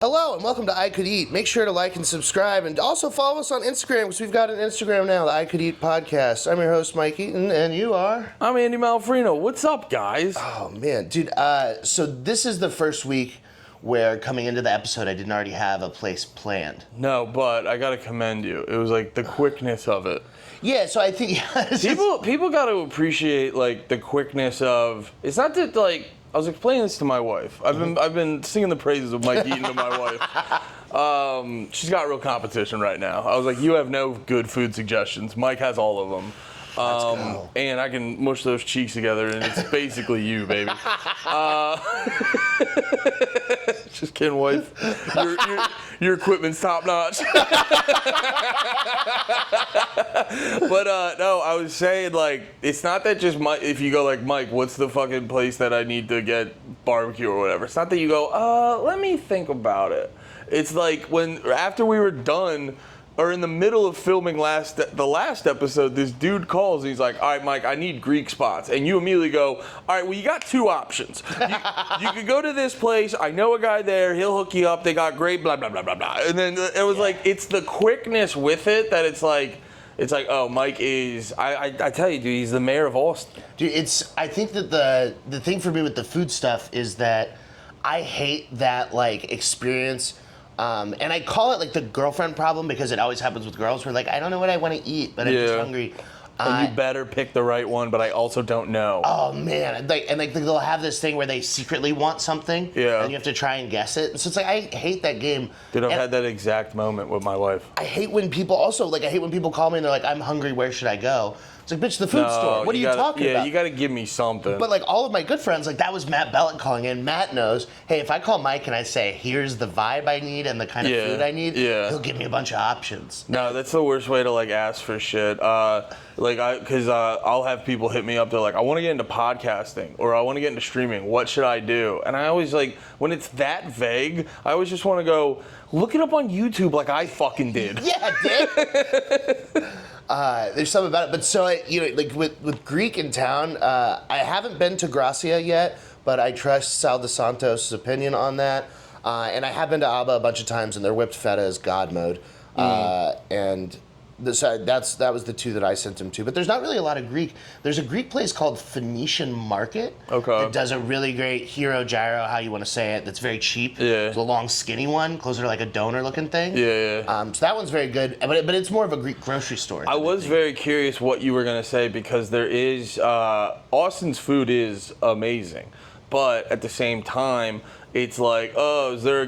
Hello and welcome to I Could Eat. Make sure to like and subscribe and also follow us on Instagram because we've got an Instagram now, the I Could Eat podcast. I'm your host, Mike Eaton, and you are? I'm Andy Mandalorianrasta. What's up, guys? Oh, man. Dude, so this is the first week where coming into the episode I didn't already have a place planned. No, but I gotta commend you. It was like the quickness of it. Yeah, so I think... People gotta appreciate like the quickness of... It's not that like... I was explaining this to my wife. I've been singing the praises of Mike Eaton to my wife. She's got real competition right now. I was like, you have no good food suggestions. Mike has all of them. Let's go. And I can mush those cheeks together, and it's basically you, baby. Just kidding, wife. Your equipment's top notch. But no, I was saying like it's not that just if you go like Mike, what's the fucking place that I need to get barbecue or whatever. It's not that you go, let me think about it. It's like after we were done. Or in the middle of filming the last episode, this dude calls and he's like, all right, Mike, I need Greek spots. And you immediately go, all right, well, you got two options. You could go to this place. I know a guy there. He'll hook you up. They got great, blah, blah, blah, blah, blah. And then it was like, it's the quickness with it that it's like, oh, Mike is, I tell you, dude, he's the mayor of Austin. Dude, I think that the thing for me with the food stuff is that I hate that, like, experience. And I call it like the girlfriend problem because it always happens with girls where like, I don't know what I want to eat, but I'm just hungry. And you better pick the right one, but I also don't know. Oh man, they'll have this thing where they secretly want something, and you have to try and guess it. And so it's like I hate that game. Dude, I've had that exact moment with my wife. I hate when people call me and they're like, I'm hungry, where should I go? It's like, bitch, the food store. What are you talking about? Yeah, you got to give me something. But like all of my good friends, like that was Matt Bellick calling in. Matt knows, hey, if I call Mike and I say, here's the vibe I need and the kind of food I need, he'll give me a bunch of options. No, that's the worst way to like ask for shit. Because I'll have people hit me up. They're like, I want to get into podcasting or I want to get into streaming. What should I do? And I always like, when it's that vague, I always just want to go, look it up on YouTube like I fucking did. Yeah, dick. There's something about it. But so, like with Greek in town, I haven't been to Gracia yet, but I trust Sal DeSantos' opinion on that. And I have been to Abba a bunch of times, and their whipped feta is God mode. And that was the two that I sent him to. But there's not really a lot of Greek. There's a Greek place called Phoenician Market that does a really great hero gyro, how you want to say it, that's very cheap. Yeah. It's a long skinny one, closer to like a donor looking thing. Yeah. So that one's very good, but it's more of a Greek grocery store. I was very curious what you were going to say because there is, Austin's food is amazing. But at the same time, it's like, oh, is there a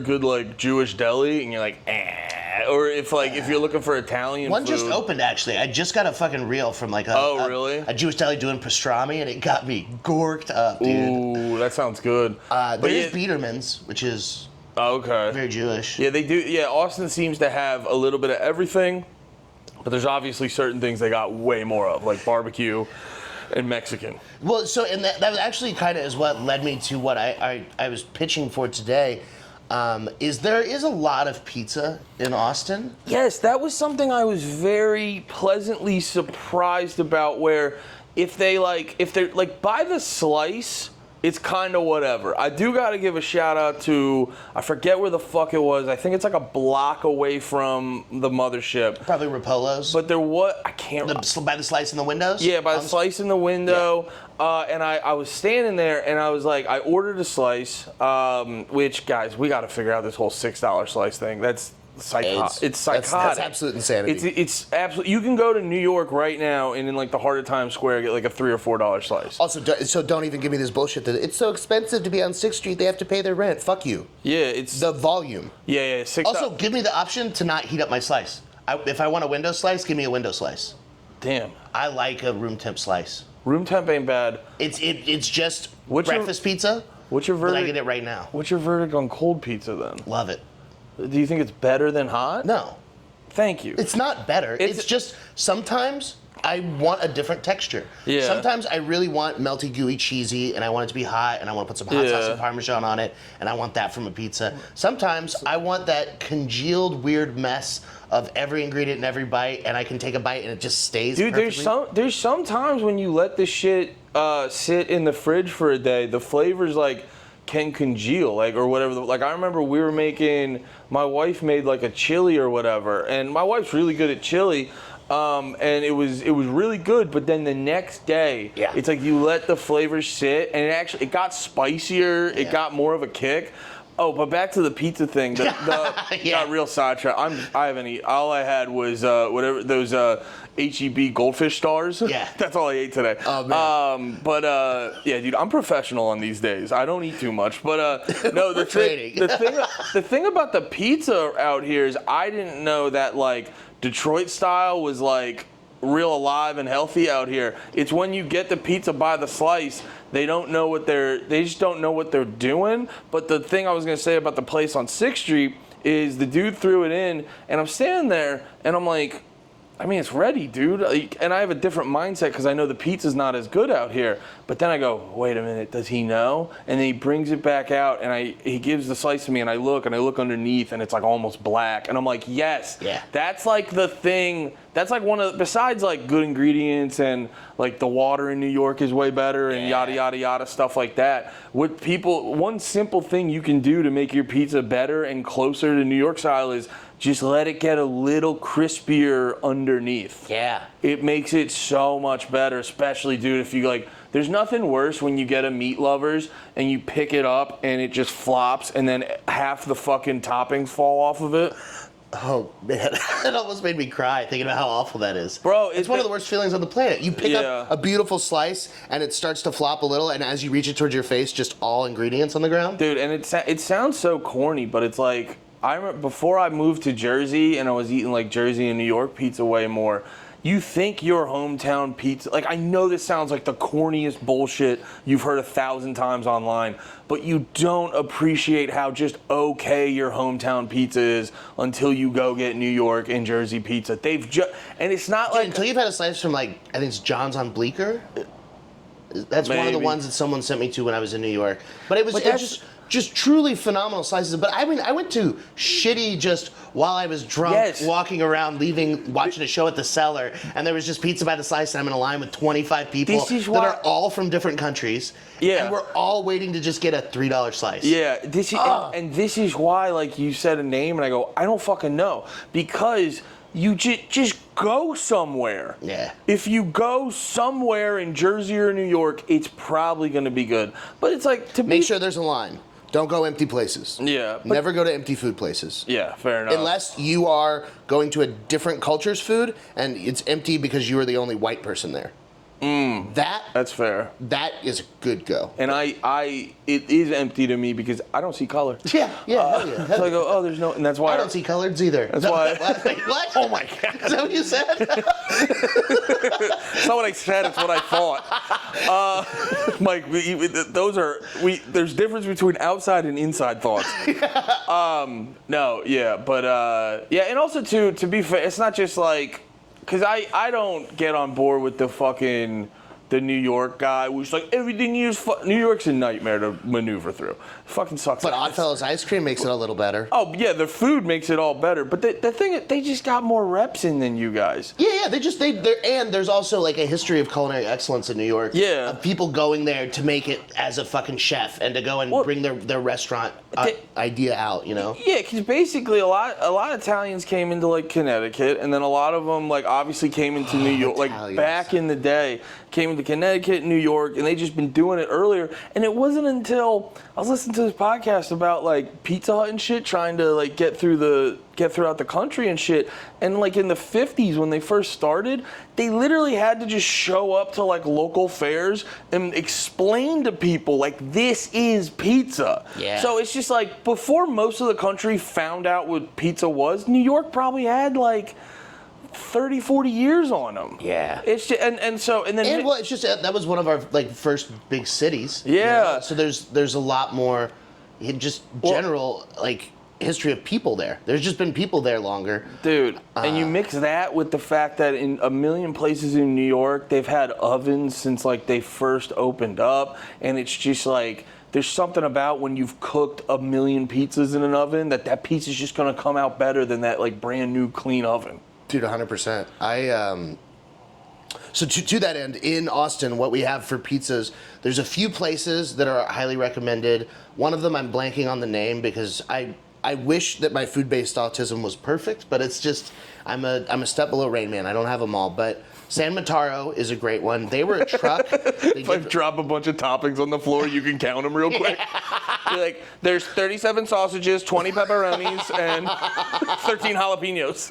good like Jewish deli? And you're like, eh. Or if you're looking for Italian one food. just opened actually. I just got a fucking reel from like a Jewish deli doing pastrami, and it got me gorked up, dude. Ooh, that sounds good. There's Biederman's, which is very Jewish. Yeah, they do. Yeah, Austin seems to have a little bit of everything, but there's obviously certain things they got way more of, like barbecue and Mexican. Well, so and that was actually kind of is what led me to what I was pitching for today. There is a lot of pizza in Austin. Yes, that was something I was very pleasantly surprised about. Where if they're like by the slice, it's kind of whatever. I do got to give a shout out to, I forget where the fuck it was. I think it's like a block away from the mothership. Probably Rapolo's. But I can't remember. By the slice in the windows? Yeah, by the slice in the window. Yeah. And I was standing there and I was like, I ordered a slice, which, guys, we got to figure out this whole $6 slice thing. That's psychotic. It's psychotic. That's absolute insanity. It's absolute. You can go to New York right now and in like the heart of Times Square get like a $3 or $4 slice. Also, so don't even give me this bullshit that it's so expensive to be on 6th Street. They have to pay their rent. Fuck you. Yeah, it's the volume. Yeah. Also, give me the option to not heat up my slice. If I want a window slice, give me a window slice. Damn. I like a room temp slice. Room temp ain't bad. It's just breakfast pizza. What's your verdict? But I get it right now. What's your verdict on cold pizza then? Love it. Do you think it's better than hot? No. Thank you. It's not better. It's just sometimes I want a different texture. Yeah. Sometimes I really want melty, gooey, cheesy, and I want it to be hot, and I want to put some hot sauce and Parmesan on it, and I want that from a pizza. Sometimes I want that congealed, weird mess of every ingredient in every bite, and I can take a bite and it just stays perfectly. Dude, there's some times when you let this shit sit in the fridge for a day, the flavors like can congeal, like, or whatever. Like, I remember my wife made like a chili or whatever, and my wife's really good at chili. And it was really good, but then the next day, it's like you let the flavors sit, and it got spicier. It got more of a kick. Oh, but back to the pizza thing. Got real sidetracked. I haven't eaten. All I had was whatever those HEB goldfish stars. Yeah, that's all I ate today. Oh man. Yeah, dude, I'm professional on these days. I don't eat too much, but no, the thing about the pizza out here is I didn't know that like Detroit style was like real alive and healthy out here. It's when you get the pizza by the slice, they just don't know what they're doing. But the thing I was gonna say about the place on 6th Street is the dude threw it in, and I'm standing there and I'm like, I mean, it's ready, dude. And I have a different mindset because I know the pizza's not as good out here. But then I go, wait a minute, does he know? And then he brings it back out, and he gives the slice to me, and I look underneath, and it's like almost black. And I'm like, yes, that's like the thing. That's like besides like good ingredients and like the water in New York is way better and yada, yada, yada, stuff like that. One simple thing you can do to make your pizza better and closer to New York style is just let it get a little crispier underneath. Yeah. It makes it so much better, especially, dude, if you like, there's nothing worse when you get a Meat Lovers and you pick it up and it just flops and then half the fucking toppings fall off of it. Oh, man. It almost made me cry thinking about how awful that is. Bro, it's one of the worst feelings on the planet. You pick up a beautiful slice, and it starts to flop a little, and as you reach it towards your face, just all ingredients on the ground. Dude, and it sounds so corny, but it's like, I remember before I moved to Jersey, and I was eating like Jersey and New York pizza way more, you think your hometown pizza, like I know this sounds like the corniest bullshit you've heard 1,000 times online, but you don't appreciate how just okay your hometown pizza is until you go get New York and Jersey pizza. And it's not like... Until you've had a slice from like, I think it's John's on Bleecker. That's one of the ones that someone sent me to when I was in New York. But it was just truly phenomenal slices. But I mean, I went to shitty just while I was drunk, walking around, watching a show at the Cellar, and there was just pizza by the slice, and I'm in a line with 25 people that are all from different countries. Yeah. And we're all waiting to just get a $3 slice. Yeah. And this is why, like, you said a name, and I go, I don't fucking know. Because you just go somewhere. Yeah. If you go somewhere in Jersey or New York, it's probably going to be good. But it's like, make sure there's a line. Don't go empty places. Yeah. Never go to empty food places. Yeah, fair enough. Unless you are going to a different culture's food and it's empty because you are the only white person there. That's fair. That is a good go. And it is empty to me because I don't see color. Yeah, hell yeah. So I go, oh, there's no, and that's why I don't see colors either. That's why. What? Oh my God! Is that what you said? It's not what I said. It's what I thought. Mike, there's difference between outside and inside thoughts. No, yeah, but and also to be fair, it's not just like. Because I don't get on board with the New York guy who's like, everything is New York's a nightmare to maneuver through. It fucking sucks. But Oddfellows ice cream makes it a little better. Oh, yeah, their food makes it all better. But the thing, they just got more reps in than you guys. Yeah, and there's also like a history of culinary excellence in New York. Yeah. Of people going there to make it as a fucking chef and to go and bring their restaurant idea out, you know? Yeah, because basically a lot of Italians came into like Connecticut, and then a lot of them like obviously came into New York, like back in the day, came into Connecticut, New York, and they just been doing it earlier. And it wasn't until I was listening to this podcast about like Pizza Hut and shit, trying to like get throughout the country and shit. And like in the 50s when they first started, they literally had to just show up to like local fairs and explain to people like this is pizza. Yeah. So it's just like before most of the country found out what pizza was, New York probably had like 30, 40 years on them. Yeah. It's just, it's just that was one of our like first big cities. Yeah. You know? So there's a lot more general like history of people there. There's just been people there longer. Dude, and you mix that with the fact that in a million places in New York, they've had ovens since like they first opened up, and it's just like there's something about when you've cooked a million pizzas in an oven that pizza's just gonna come out better than that like brand new clean oven. Dude, 100%. So to that end, in Austin, what we have for pizzas, there's a few places that are highly recommended. One of them I'm blanking on the name because I wish that my food-based autism was perfect, but it's just I'm a step below Rain Man. I don't have them all, but San Mataro is a great one. They were a truck. If I drop a bunch of toppings on the floor, you can count them real quick. You're like, there's 37 sausages, 20 pepperonis, and 13 jalapenos.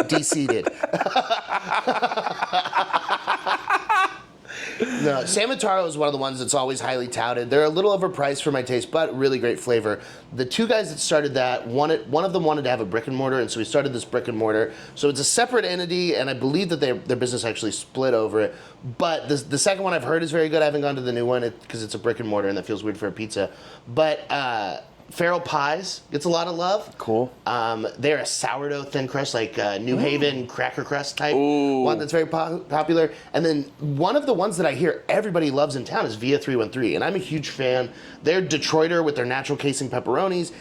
De-seated. No, San Mataro is one of the ones that's always highly touted. They're a little overpriced for my taste, but really great flavor. The two guys that started that, one of them wanted to have a brick and mortar, and so we started this brick and mortar. So it's a separate entity, and I believe that their business actually split over it. But the second one I've heard is very good. I haven't gone to the new one because it's a brick and mortar, and that feels weird for a pizza. But Feral Pies gets a lot of love. Cool. They're a sourdough thin crust, like New Haven cracker crust type one that's very popular. And then one of the ones that I hear everybody loves in town is Via 313, and I'm a huge fan. They're Detroiter with their natural casing pepperonis.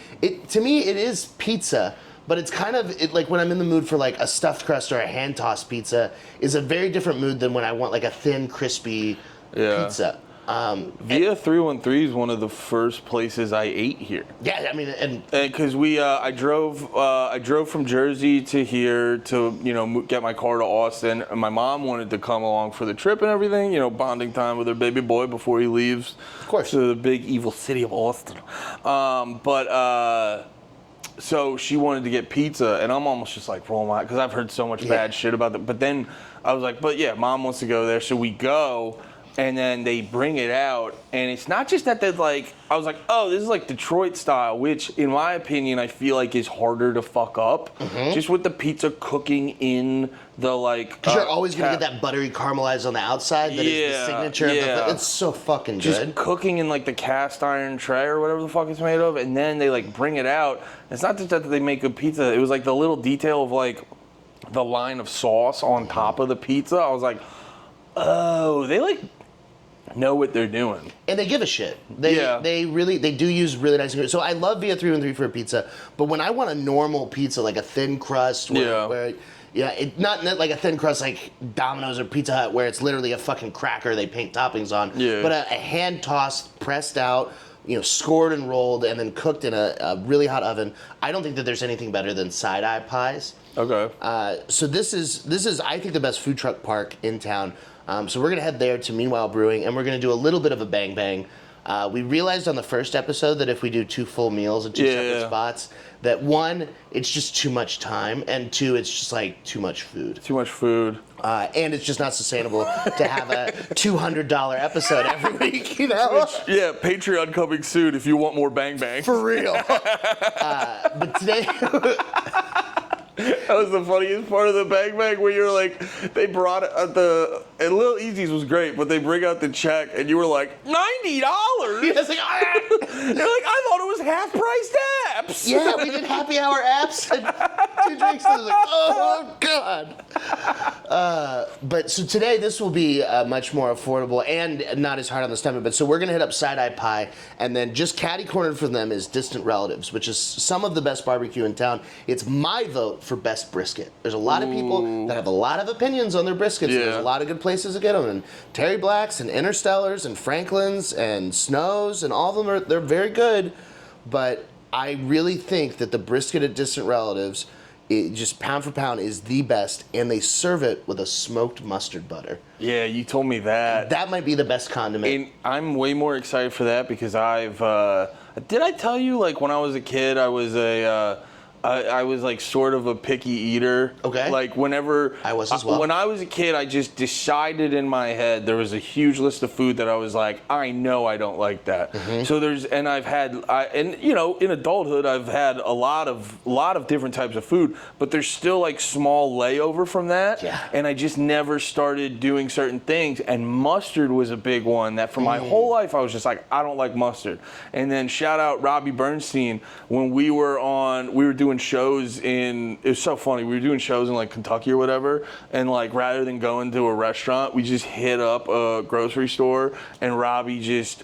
To me, it is pizza, but it's kind of like when I'm in the mood for like a stuffed crust or a hand tossed pizza is a very different mood than when I want like a thin, crispy pizza. Via 313 is one of the first places I ate here. Yeah, I mean, and because I drove from Jersey to here to get my car to Austin. And my mom wanted to come along for the trip and everything. Bonding time with her baby boy before he leaves. Of course. To the big evil city of Austin. So she wanted to get pizza, and I'm almost just like rolling my, because I've heard so much bad shit about it. But then I was like, but yeah, mom wants to go there, so we go. And then they bring it out, and it's not just that they're like, I was like, oh, this is like Detroit style, which in my opinion, I feel like is harder to fuck up. Just with the pizza cooking in the like. Because you're always going to get that buttery caramelized on the outside that is the signature of the it's so fucking good. Just cooking in like the cast iron tray or whatever the fuck it's made of, and then they like bring it out. It's not just that they make a pizza, it was like the little detail of like the line of sauce on top of the pizza. I was like, oh, they like know what they're doing. And they give a shit. They do use really nice ingredients. So I love Via 313 for a pizza, but when I want a normal pizza, like a thin crust, not like a thin crust like Domino's or Pizza Hut where it's literally a fucking cracker they paint toppings on, but a hand-tossed, pressed out, scored and rolled and then cooked in a really hot oven. I don't think that there's anything better than side-eye pies. Okay. So this is I think the best food truck park in town. So we're going to head there to Meanwhile Brewing, and we're going to do a little bit of a bang bang. We realized on the first episode that if we do 2 full meals at 2 separate spots, that 1, it's just too much time, and 2, it's just like too much food. Too much food. And it's just not sustainable to have a $200 episode every week, Patreon coming soon if you want more bang bang. For real. But today... That was the funniest part of the bang bang where you're like, they brought and Little Easy's was great, but they bring out the check and you were like, $90? It's like, They're like, I thought it was half priced apps. Yeah, we did happy hour apps and 2 drinks and I was like, oh God. But so today this will be much more affordable and not as hard on the stomach. But so we're gonna hit up Side Eye Pie, and then just catty cornered from them is Distant Relatives, which is some of the best barbecue in town. It's my vote for best brisket. There's a lot of people that have a lot of opinions on their briskets. And there's a lot of good places to get them. And Terry Black's and Interstellars and Franklin's and Snow's and all of them they're very good. But I really think that the brisket at Distant Relatives, just pound for pound, is the best, and they serve it with a smoked mustard butter. Yeah, you told me that. That might be the best condiment. And I'm way more excited for that because did I tell you, like, when I was a kid, I was I was like sort of a picky eater. Okay. Like whenever I was as well. When I was a kid, I just decided in my head there was a huge list of food that I was like, I know I don't like that. So I've had in adulthood I've had a lot of different types of food, but there's still like small layover from that. Yeah. And I just never started doing certain things, and mustard was a big one that for my whole life I was just like, I don't like mustard. And then shout out Robbie Bernstein when we were doing doing shows it was so funny. We were doing shows in like Kentucky or whatever, and like rather than going to a restaurant, we just hit up a grocery store, and Robbie just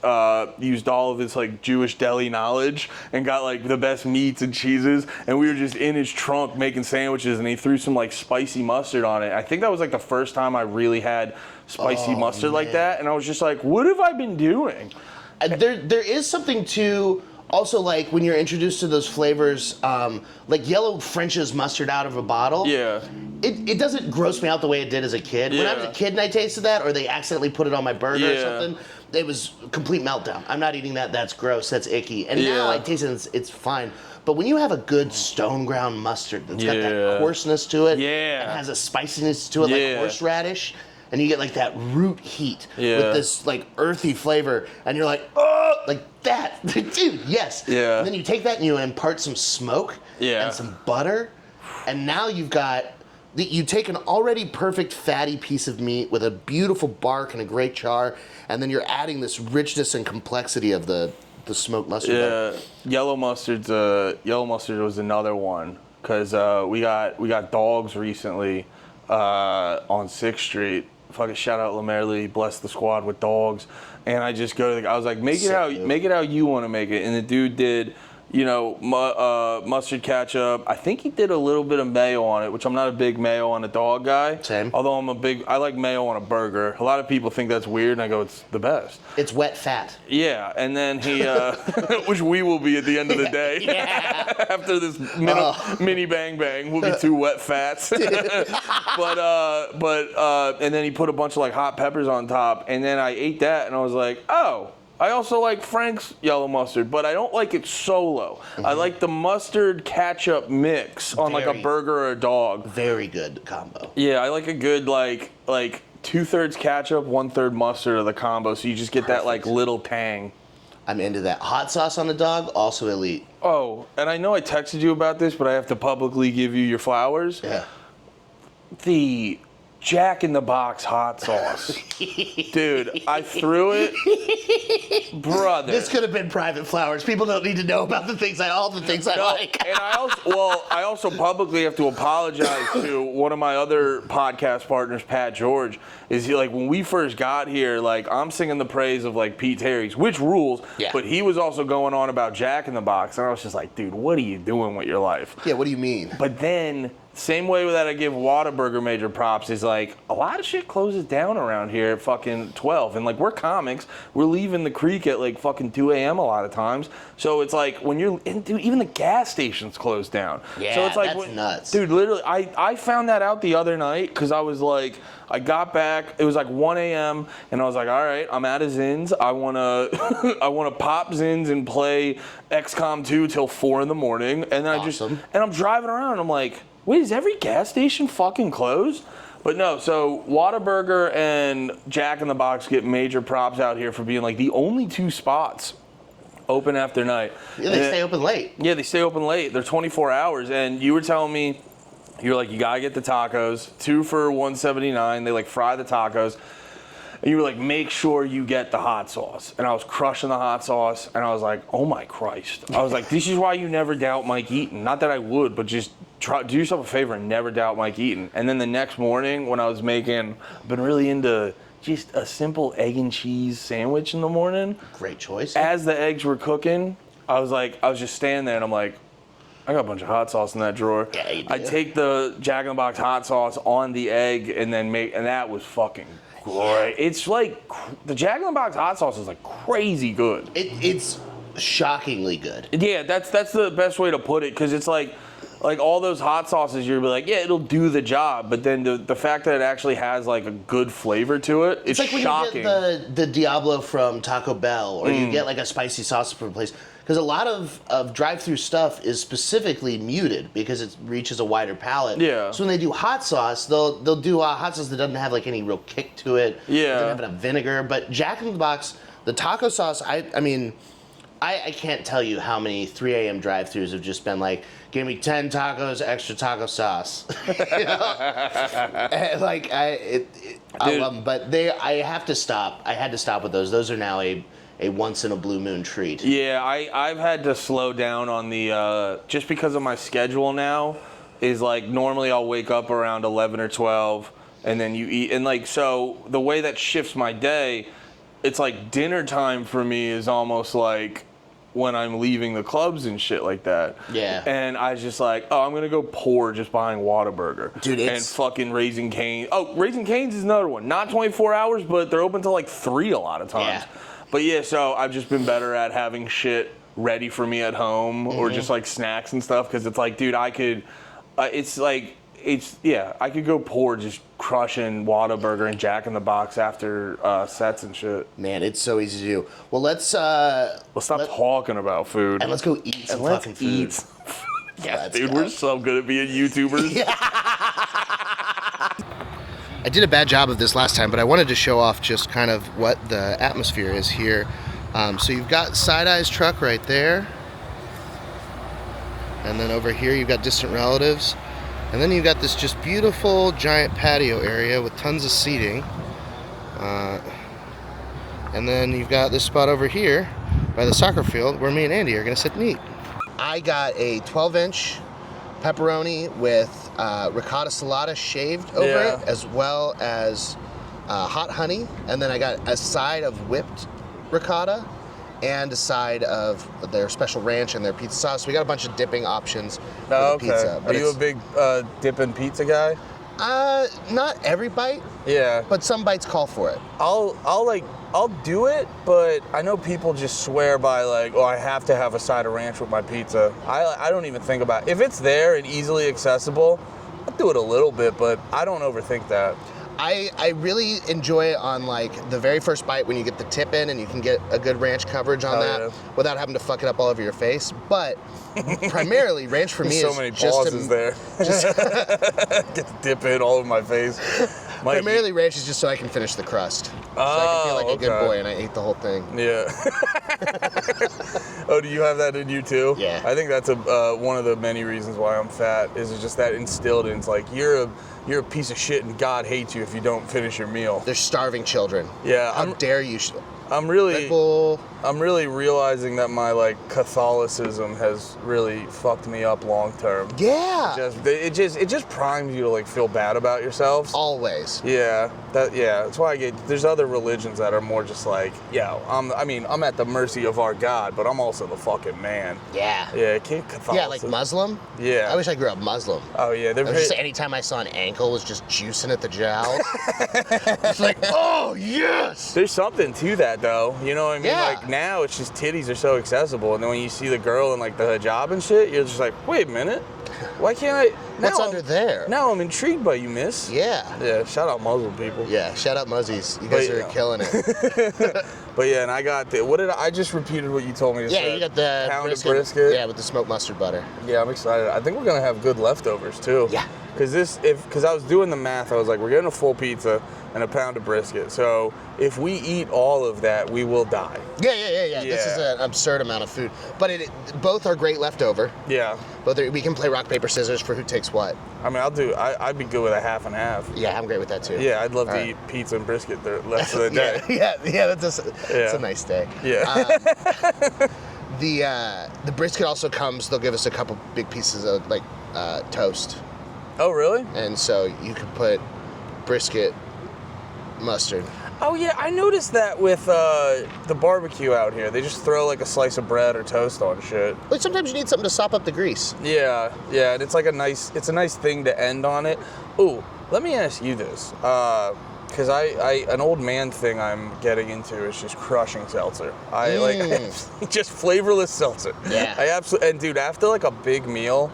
used all of his like Jewish deli knowledge and got like the best meats and cheeses, and we were just in his trunk making sandwiches, and he threw some like spicy mustard on it. I think that was like the first time I really had spicy mustard like that, and I was just like, what have I been doing? There is something to also, like, when you're introduced to those flavors, like yellow French's mustard out of a bottle. Yeah. It doesn't gross me out the way it did as a kid. When I was a kid and I tasted that, or they accidentally put it on my burger or something, it was a complete meltdown. I'm not eating that. That's gross. That's icky. And now I taste it, it's fine. But when you have a good stone ground mustard that's got that coarseness to it and has a spiciness to it, like horseradish, and you get like that root heat with this like earthy flavor, and you're like, oh, like that, dude, yes. Yeah. And then you take that and you impart some smoke and some butter, and now you've got, you take an already perfect fatty piece of meat with a beautiful bark and a great char, and then you're adding this richness and complexity of the smoked mustard. Yeah, yellow mustard was another one, because we got dogs recently on 6th Street. Fucking shout out Lamerly, bless the squad with dogs. And I just go to I was like, make it how you want to make it. And the dude did, mustard ketchup. I think he did a little bit of mayo on it, which I'm not a big mayo on a dog guy. Same. Although I like mayo on a burger. A lot of people think that's weird, and I go, it's the best. It's wet fat. Yeah, and then he, which we will be at the end of the day. After this mini bang bang, we'll be 2 wet fats. but and then he put a bunch of like hot peppers on top, and then I ate that, and I was like, oh. I also like Frank's yellow mustard, but I don't like it solo. I like the mustard ketchup mix on like a burger or a dog. Very good combo. Yeah, I like a good like 2/3 ketchup, 1/3 mustard of the combo, so you just get that like little tang. I'm into that. Hot sauce on the dog, also elite. Oh, and I know I texted you about this, but I have to publicly give you your flowers. Yeah. The Jack in the Box hot sauce. Dude, I threw it. Brother. This could have been private flowers. People don't need to know about all the things I like. And I also publicly have to apologize to one of my other podcast partners, Pat George. When we first got here, like, I'm singing the praise of like Pete Terry's, which rules, but he was also going on about Jack in the Box, and I was just like, dude, what are you doing with your life? Yeah, what do you mean? But then, same way that I give Whataburger major props is like, a lot of shit closes down around here at fucking 12. And like, we're comics. We're leaving the creek at like fucking 2 a.m. a lot of times. So it's like, when you're, and dude, even the gas stations close down. Yeah, so it's like, that's nuts. Dude, literally, I found that out the other night because I was like, I got back, it was like 1 a.m. and I was like, all right, I'm out of Zins. I wanna pop Zins and play XCOM 2 till 4 in the morning. And then and I'm driving around and I'm like, wait, is every gas station fucking closed? But no, so Whataburger and Jack in the Box get major props out here for being like the only 2 spots open after night. Yeah, they stay open late. Yeah, they stay open late. They're 24 hours. And you were telling me, you're like, you gotta get the tacos, 2 for $179. They like fry the tacos. And you were like, make sure you get the hot sauce. And I was crushing the hot sauce, and I was like, oh my Christ. I was like, this is why you never doubt Mike Eaton. Not that I would, but just do yourself a favor and never doubt Mike Eaton. And then the next morning when I was I've been really into just a simple egg and cheese sandwich in the morning. Great choice. As the eggs were cooking, I was just standing there, and I'm like, I got a bunch of hot sauce in that drawer. Yeah, you do. I take the Jack in the Box hot sauce on the egg and then and that was fucking great. It's like, the Jack in the Box hot sauce is like crazy good. It's shockingly good. Yeah, that's the best way to put it, because it's like all those hot sauces, you'll be like, yeah, it'll do the job, but then the fact that it actually has like a good flavor to it, it's like when shocking. you get the Diablo from Taco Bell, or you get like a spicy sauce from a place. Because a lot of drive-through stuff is specifically muted because it reaches a wider palate. Yeah. So when they do hot sauce, they'll do hot sauce that doesn't have like any real kick to it. Yeah. It doesn't have enough vinegar. But Jack in the Box, the taco sauce, I can't tell you how many 3 a.m. drive-thrus have just been like, give me 10 tacos, extra taco sauce. And like I love them, but I have to stop. I had to stop with those. Those are now a a once in a blue moon treat. Yeah, I've had to slow down on the just because of my schedule now. Is like normally I'll wake up around 11 or 12, and then you eat, and like so the way that shifts my day, it's like dinner time for me is almost like when I'm leaving the clubs and shit like that. Yeah. And I was just like, oh, I'm gonna go pour just buying Whataburger. Dude, and fucking Raising Cane's. Oh, Raising Cane's is another one. Not 24 hours, but they're open till like 3 a lot of times. Yeah. But yeah, so I've just been better at having shit ready for me at home or just like snacks and stuff, because it's like, dude, I could. I could go pour just crushing Whataburger and Jack in the Box after sets and shit. Man, it's so easy to do. Well, let's stop talking about food. and let's go eat some fucking food. Yeah, dude, we're so good at being YouTubers. Yeah. I did a bad job of this last time, but I wanted to show off just kind of what the atmosphere is here. So you've got Side-Eye's truck right there. And then over here you've got Distant Relatives. And then you've got this just beautiful giant patio area with tons of seating. And then you've got this spot over here by the soccer field where me and Andy are gonna sit and eat. I got a 12-inch pepperoni with ricotta salata shaved over it, as well as hot honey. And then I got a side of whipped ricotta and a side of their special ranch and their pizza sauce. So we got a bunch of dipping options for the pizza. Are you a big dipping pizza guy? Not every bite. Yeah. But some bites call for it. I'll do it, but I know people just swear by like, oh, I have to have a side of ranch with my pizza. I don't even think about it. If it's there and easily accessible, I'll do it a little bit, but I don't overthink that. I really enjoy it on like the very first bite when you get the tip in and you can get a good ranch coverage on that without having to fuck it up all over your face. But primarily, ranch for me so is many just pauses there. Get the dip in all over my face. Primarily, ranch is just so I can finish the crust. So I can feel like a good boy and I ate the whole thing. Yeah. Oh, do you have that in you too? Yeah. I think that's one of the many reasons why I'm fat, is just that instilled in. It's like, you're a piece of shit and God hates you if you don't finish your meal. They're starving children. Yeah. How dare you? I'm really realizing that my like Catholicism has really fucked me up long term. Yeah. It just primes you to like feel bad about yourselves. Always. Yeah. That's why there's other religions that are more just like, I'm at the mercy of our God, but I'm also the fucking man. Yeah. Yeah, Catholicism. Yeah, like Muslim. Yeah. I wish I grew up Muslim. Oh yeah. Anytime I saw an ankle, it was just juicing at the jowls. It's like, oh yes. There's something to that though. You know what I mean? Yeah. Like now it's just titties are so accessible, and then when you see the girl in like the hijab and shit, you're just like, wait a minute, why can't I? What's under there? Now I'm intrigued by you, miss. Yeah. Yeah. Shout out Muslim people. Yeah. Shout out Muzzies. You guys are killing it. But yeah, and I got I just repeated what you told me to say. Yeah, you got the pound of brisket. Yeah, with the smoked mustard butter. Yeah, I'm excited. I think we're gonna have good leftovers too. Yeah. Because I was doing the math, I was like, we're getting a full pizza and a pound of brisket. So if we eat all of that, we will die. Yeah. This is an absurd amount of food, but both are great leftover. Yeah. We can play rock paper scissors for who takes what. I mean, I'd be good with a half and half. Yeah, I'm great with that too. Yeah, I'd love to eat pizza and brisket the rest of the day. Yeah. It's a nice day. Yeah. The brisket also comes. They'll give us a couple big pieces of like toast. Oh, really? And so you can put brisket, mustard. Oh, yeah, I noticed that with the barbecue out here. They just throw like a slice of bread or toast on shit. But sometimes you need something to sop up the grease. Yeah, and it's like a nice thing to end on it. Ooh, let me ask you this. Because an old man thing I'm getting into is just crushing seltzer. Just flavorless seltzer. Yeah. And dude, after like a big meal,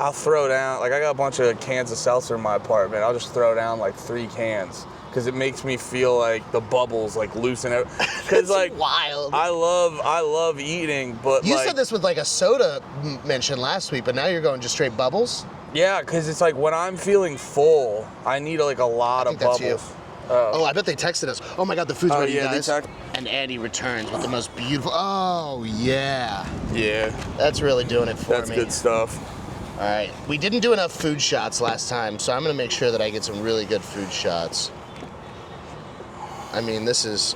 I'll throw down, like I got a bunch of cans of seltzer in my apartment. I'll just throw down like 3 cans because it makes me feel like the bubbles like loosen out. Because like wild. I love eating, but you said this with like a soda mention last week, but now you're going just straight bubbles? Yeah, because it's like when I'm feeling full, I need like a lot of bubbles. That's you. Oh, I bet they texted us. Oh my God, the food's ready, you guys. They and Andy returns with the most beautiful. Oh yeah. Yeah. That's really doing it for me. That's good stuff. All right, we didn't do enough food shots last time, so I'm gonna make sure that I get some really good food shots. I mean, this is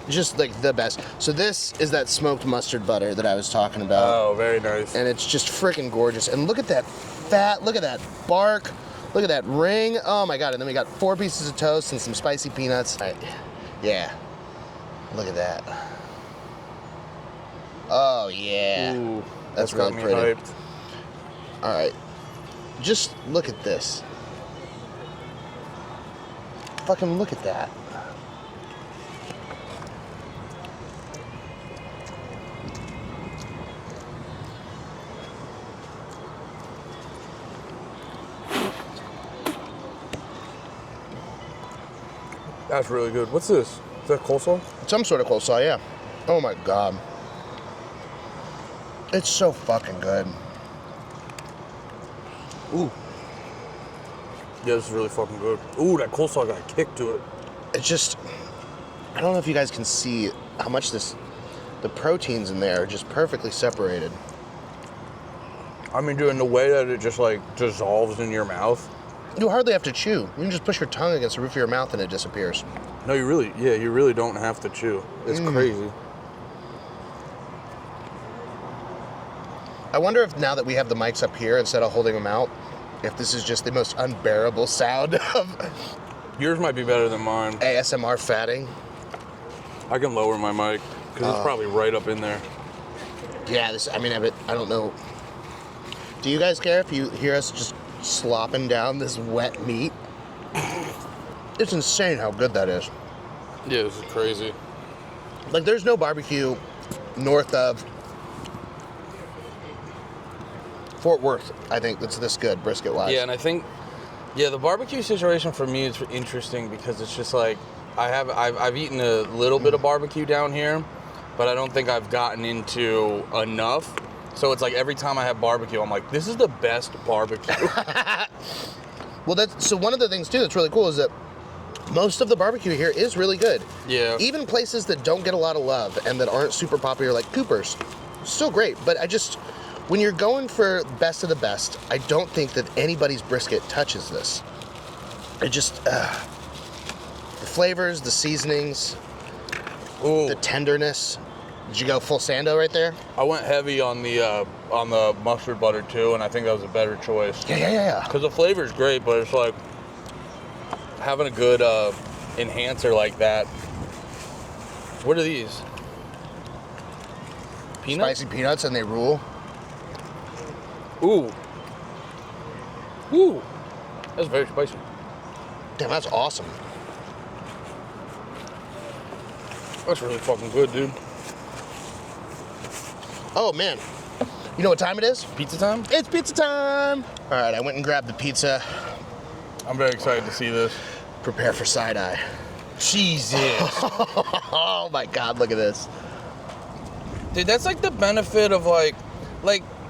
Just like the best. So this is that smoked mustard butter that I was talking about. Oh, very nice. And it's just freaking gorgeous. And look at that fat, look at that bark, look at that ring. Oh my God. And then we got 4 pieces of toast and some spicy peanuts. Yeah. Look at that. Oh yeah. Ooh, that's got really me pretty. hyped. All right. Just look at this. Fucking look at that. That's really good. What's this? Is that coleslaw? Some sort of coleslaw, yeah. Oh my God. It's so fucking good. Ooh. Yeah, this is really fucking good. Ooh, that coleslaw got a kick to it. It's just, I don't know if you guys can see how much the proteins in there are just perfectly separated. I mean, dude, in the way that it just like dissolves in your mouth. You hardly have to chew. You can just push your tongue against the roof of your mouth and it disappears. No, you really don't have to chew. It's crazy. I wonder if now that we have the mics up here instead of holding them out, if this is just the most unbearable sound of Yours might be better than mine. ASMR fatting. I can lower my mic because it's probably right up in there. Yeah, I don't know. Do you guys care if you hear us just slopping down this wet meat? It's insane how good that is. Yeah, this is crazy. Like, there's no barbecue north of Fort Worth, I think, that's this good, brisket-wise. Yeah, and I think, the barbecue situation for me is interesting because it's just like, I've eaten a little bit of barbecue down here, but I don't think I've gotten into enough. So it's like every time I have barbecue, I'm like, this is the best barbecue. Well, so one of the things, too, that's really cool is that most of the barbecue here is really good. Yeah. Even places that don't get a lot of love and that aren't super popular, like Cooper's, still great. But when you're going for best of the best, I don't think that anybody's brisket touches this. It just, the flavors, the seasonings, Ooh. the tenderness. Did you go full sando right there? I went heavy on the mustard butter too, and I think that was a better choice. Yeah. Because the flavor is great, but it's like having a good enhancer like that. What are these? Peanuts? Spicy peanuts, and they rule. Ooh. Ooh. That's very spicy. Damn, that's awesome. That's really fucking good, dude. Oh, man. You know what time it is? Pizza time? It's pizza time! All right, I went and grabbed the pizza. I'm very excited to see this. Prepare for side-eye. Jesus. Oh, my God, look at this. Dude, that's like the benefit of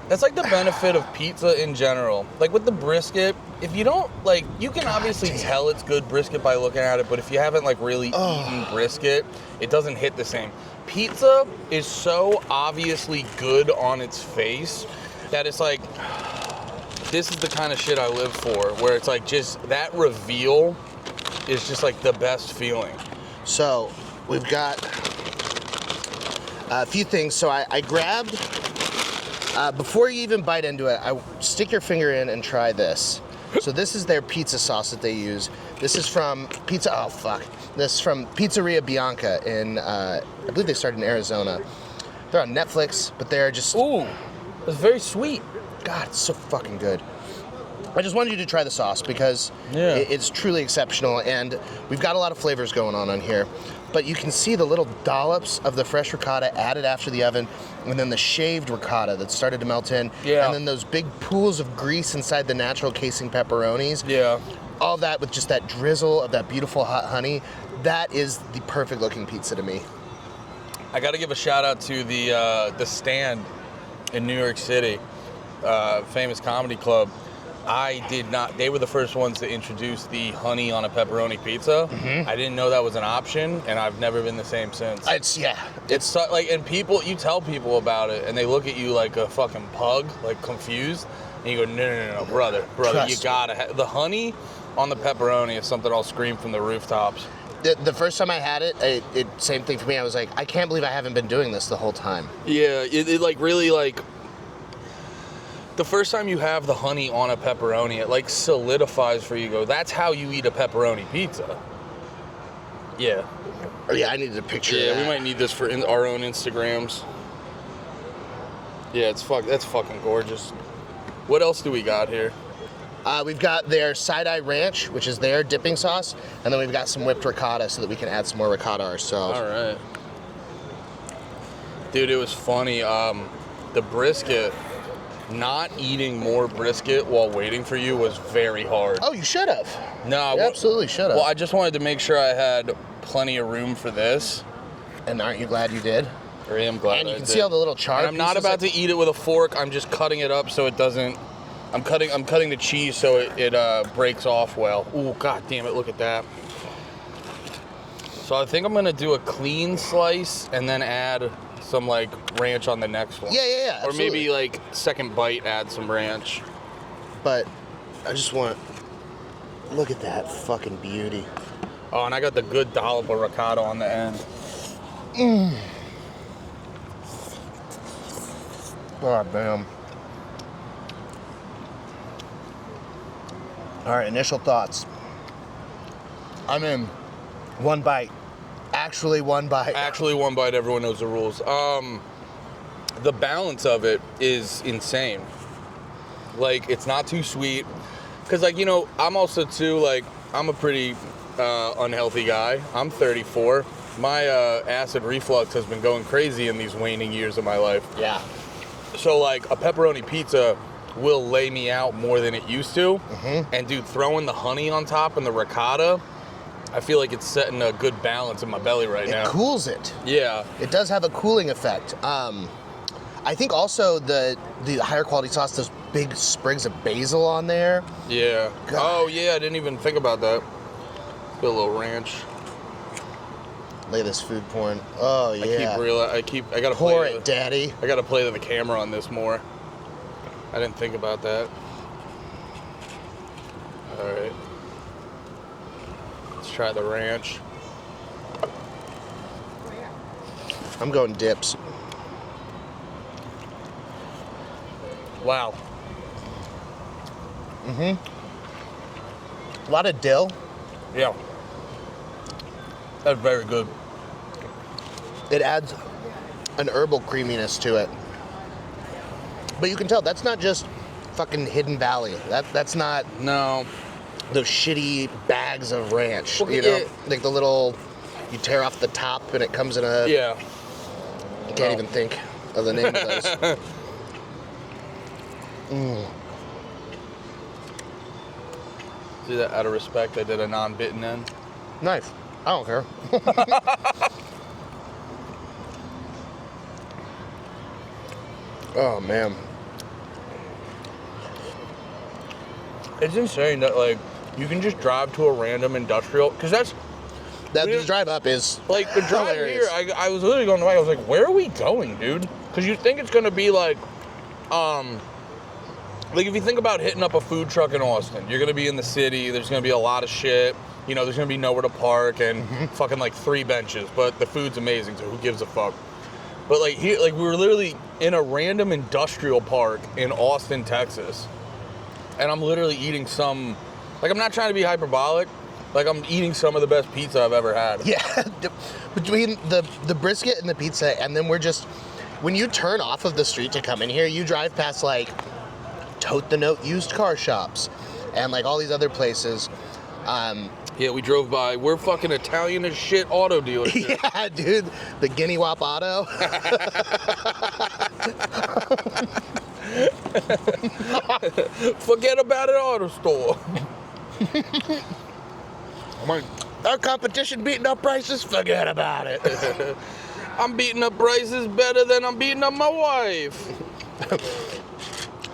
that's like the benefit of pizza in general. Like with the brisket, if you don't, you can obviously tell it's good brisket by looking at it, but if you haven't, really eaten brisket, it doesn't hit the same. Pizza is so obviously good on its face that it's like, this is the kind of shit I live for, where it's like just that reveal is just like the best feeling. So, we've got a few things. So I grabbed, before you even bite into it, stick your finger in and try this. So this is their pizza sauce that they use. This is from This is from Pizzeria Bianca in, I believe they started in Arizona. They're on Netflix, but they're just... Ooh, that's very sweet. God, it's so fucking good. I just wanted you to try the sauce because it's truly exceptional, and we've got a lot of flavors going on here. But you can see the little dollops of the fresh ricotta added after the oven, and then the shaved ricotta that started to melt in, and then those big pools of grease inside the natural casing pepperonis. Yeah. All that with just that drizzle of that beautiful hot honey. That is the perfect looking pizza to me. I got to give a shout out to the Stand in New York City, famous comedy club. They were the first ones to introduce the honey on a pepperoni pizza. Mm-hmm. I didn't know that was an option, and I've never been the same since. It's so, and people, you tell people about it, and they look at you like a fucking pug, like confused, and you go, no, brother, you gotta have the honey on the pepperoni is something I'll scream from the rooftops. The first time I had it, same thing for me. I was like, I can't believe I haven't been doing this the whole time. Yeah, it like really like the first time you have the honey on a pepperoni, it like solidifies for you. Go, that's how you eat a pepperoni pizza. Yeah. Oh, yeah, I needed a picture of Yeah, that. we might need this for our own Instagrams. Yeah, that's fucking gorgeous. What else do we got here? We've got their side-eye ranch, which is their dipping sauce, and then we've got some whipped ricotta so that we can add some more ricotta ourselves. All right. Dude, it was funny. The brisket, not eating more brisket while waiting for you was very hard. Oh, you should have. No, You absolutely should have. Well, I just wanted to make sure I had plenty of room for this. And aren't you glad you did? I am glad And you I can did. see all the little char And I'm not pieces about to eat it with a fork. I'm just cutting it up so it doesn't. I'm cutting the cheese so it breaks off well. Ooh, god damn it! Look at that. So I think I'm gonna do a clean slice and then add some like ranch on the next one. Yeah, Or absolutely. maybe like second bite, add some ranch. But I just want... Look at that fucking beauty. Oh, and I got the good dollop of ricotta on the end. God damn. All right, initial thoughts. I'm in. One bite. Actually, one bite. Actually, one bite. Everyone knows the rules. The balance of it is insane. Like, it's not too sweet. Because, like, you know, I'm also, too, like, I'm a pretty unhealthy guy. I'm 34. My acid reflux has been going crazy in these waning years of my life. Yeah. So, like, a pepperoni pizza will lay me out more than it used to. Mm-hmm. And, dude, throwing the honey on top and the ricotta, I feel like it's setting a good balance in my belly right now. It cools it. Yeah. It does have a cooling effect. I think also the higher quality sauce, those big sprigs of basil on there. Yeah. God. Oh, yeah, I didn't even think about that. Put a little ranch. Look at this food porn. Oh yeah. I gotta Pour play it, Daddy. I gotta play to the camera on this more. I didn't think about that. All right. Let's try the ranch. I'm going dips. Wow. A lot of dill. Yeah. That's very good. It adds an herbal creaminess to it. But you can tell that's not just fucking Hidden Valley. That's not No. those shitty bags of ranch. Well, You know, it- like the little, you tear off the top and it comes in a. Yeah. I can't even think of the name of those. See that? Out of respect, I did a non-bitten end. Nice. I don't care. Oh man. It's insane that like you can just drive to a random industrial because that's That Yeah. the drive up is like the drive hilarious. here. I was literally going the way. I was like, where are we going, dude? Because you think it's gonna be like if you think about hitting up a food truck in Austin, you're gonna be in the city. There's gonna be a lot of shit. You know, there's gonna be nowhere to park and fucking like 3 benches. But the food's amazing, so who gives a fuck? But like here, like we were literally in a random industrial park in Austin, Texas, and I'm literally eating some. Like I'm not trying to be hyperbolic. Like I'm eating some of the best pizza I've ever had. Yeah, between the brisket and the pizza, and then we're just, when you turn off of the street to come in here, you drive past like Tote the Note used car shops and like all these other places. Yeah, we drove by. We're fucking Italian as shit auto dealership. Yeah, dude, the Guinea Wop Auto. Forget about it, auto store. I'm like, our competition beating up prices, forget about it. I'm beating up prices better than I'm beating up my wife.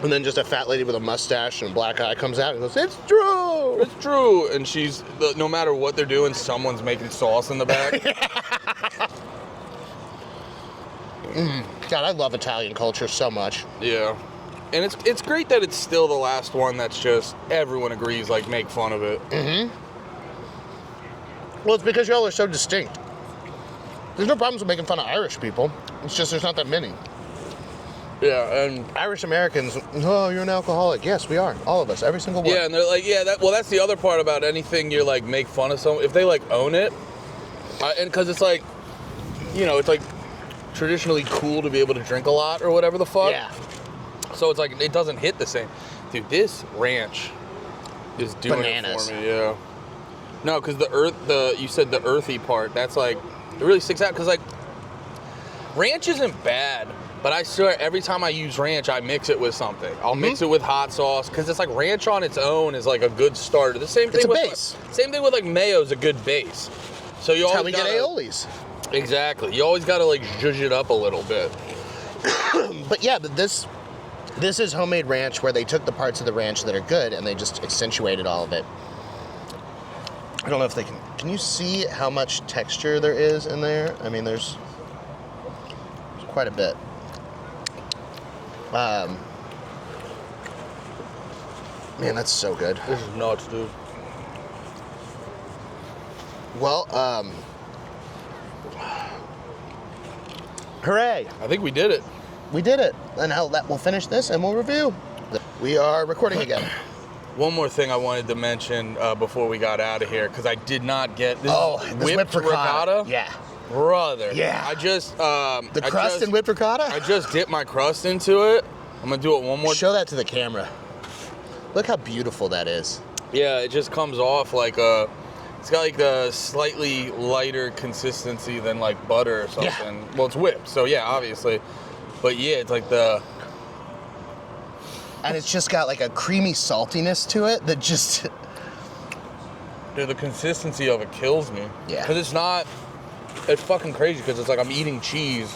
And then just a fat lady with a mustache and a black eye comes out and goes, it's true. It's true. And she's, no matter what they're doing, someone's making sauce in the back. God, I love Italian culture so much. Yeah. And it's great that it's still the last one that's just, everyone agrees, like, make fun of it. Well, it's because y'all are so distinct. There's no problems with making fun of Irish people. It's just there's not that many. Yeah, and Irish Americans, oh, you're an alcoholic. Yes, we are. All of us. Every single one. yeah, and they're like, yeah, that's the other part about anything you like make fun of someone. If they like own it, and because it's like, you know, it's like traditionally cool to be able to drink a lot or whatever the fuck. Yeah. So it's like, it doesn't hit the same. Dude, this ranch is doing Bananas. it for me, yeah. No, because you said the earthy part, that's like, it really sticks out, because like, ranch isn't bad, but I swear every time I use ranch, I mix it with something. I'll mix it with hot sauce, because it's like ranch on its own is like a good starter. The same thing It's a with base. Same thing with like mayo is a good base. So you That's always how we get gotta, aiolis. Exactly. You always gotta like zhuzh it up a little bit. But yeah, but this is homemade ranch where they took the parts of the ranch that are good and they just accentuated all of it. I don't know if they can you see how much texture there is in there? I mean, there's quite a bit. Man, that's so good. This is nuts, dude. Well, hooray! I think we did it. We did it. And we'll finish this and we'll review. We are recording again. One more thing I wanted to mention before we got out of here, because I did not get this. This whipped ricotta. Yeah. Brother. Yeah. I just The crust and whipped ricotta? I just dipped my crust into it. I'm gonna do it one more time. Show that to the camera. Look how beautiful that is. Yeah, it just comes off like a. It's got like a slightly lighter consistency than like butter or something. Yeah. Well, it's whipped, so yeah, obviously. But yeah, it's like the. And it's just got like a creamy saltiness to it that just. Dude, the consistency of it kills me. Yeah. Because it's not. It's fucking crazy because it's like I'm eating cheese,